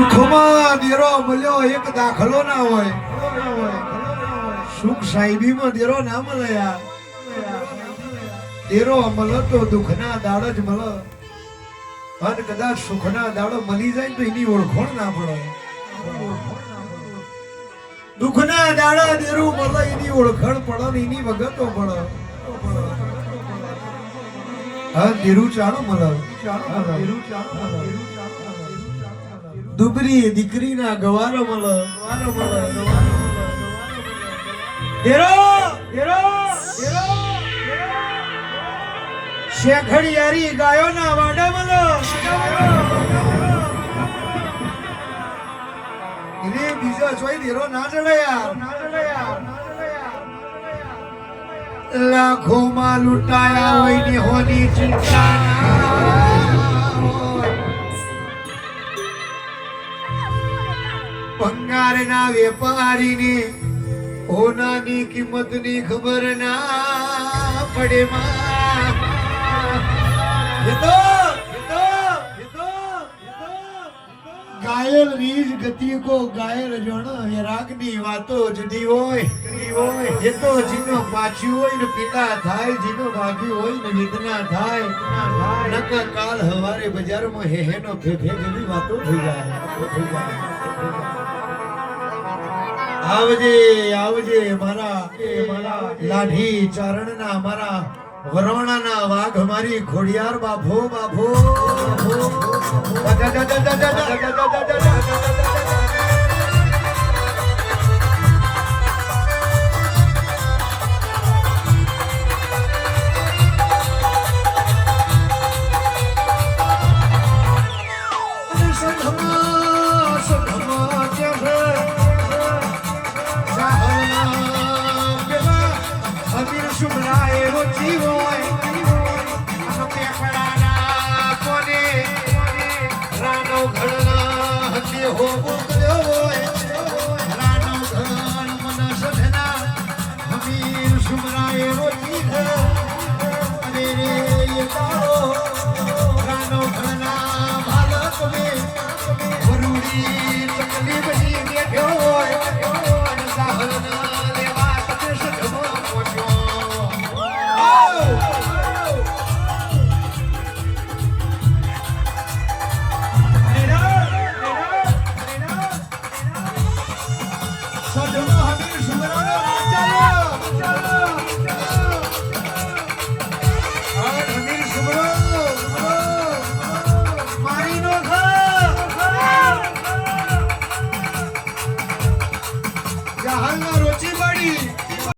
સુખમાં દેરો મળ્યો એક દાખલો ના હોય, સુખ સાહેબીમાં દેરો ના મળે યાર. દેરો મળે તો દુઃખના દાડ જ મળે, અને કદાચ સુખના દાડો મળી જાય તો એની ઓળખોણ ના પડે. દુઃખના દાડા દેરું મળે એની ઓળખણ પડે ને એની વગતો પડે. હા દેરું ચાણો મળે, દુબરી દીકરીના ગવારો મળે. દેરો દેરો દેરો શેખડિયારી ગાયોના વાડા મળે. એને બીજા જોઈ દેરો ના ચડે યાર. લાખો માં લૂંટાયા હોય ને હોની ચિંતા ભંગારના વેપારીને હોનાની કિંમતની ખબર ના પડે. ગાયલ રીજ ગતિ કો ગાયલ જણ રાગની વાતો જુદી હોય. એ તો જીનો પાછું હોય ને પીડા થાય, જીનો ભાગ્યું હોય ને વેદના થાય. નકા કાલ હવારે બજારમાં હેનો ફેફે જેવી વાતો થઈ જાય. આવજે આવજે મારા લાઠી ચારણના મારા વરોણાના વાઘ મારી ખોડિયાર બાફો બાફો. રોચી બાડી